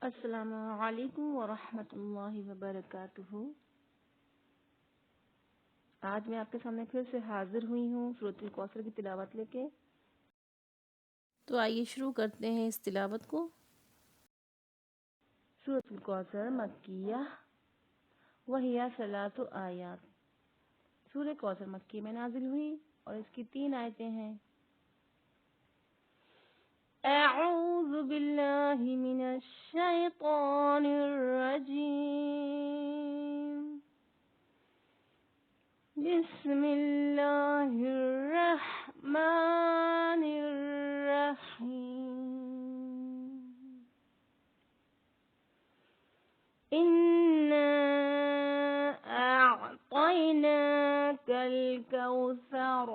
السلام علیکم ورحمۃ اللہ وبرکاتہ۔ آج میں آپ کے سامنے پھر سے حاضر ہوئی ہوں سورۃ الکوثر کی تلاوت لے کے۔ تو آئیے شروع کرتے ہیں اس تلاوت کو۔ سورۃ الکوثر مکیہ وہی 3 آیات۔ سورۃ کوثر مکی میں نازل ہوئی اور اس کی 3 آیتیں ہیں۔ اعوذ باللہ من الشیطان الرجیم، بسم اللہ الرحمن الرحیم۔ انا اعطیناک الکوثر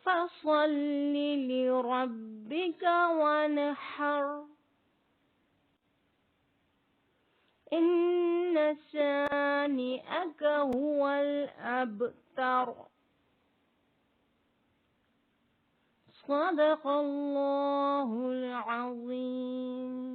فصل لربک وانحر، ان شانئک هو الابتر۔ صدق اللہ العظیم۔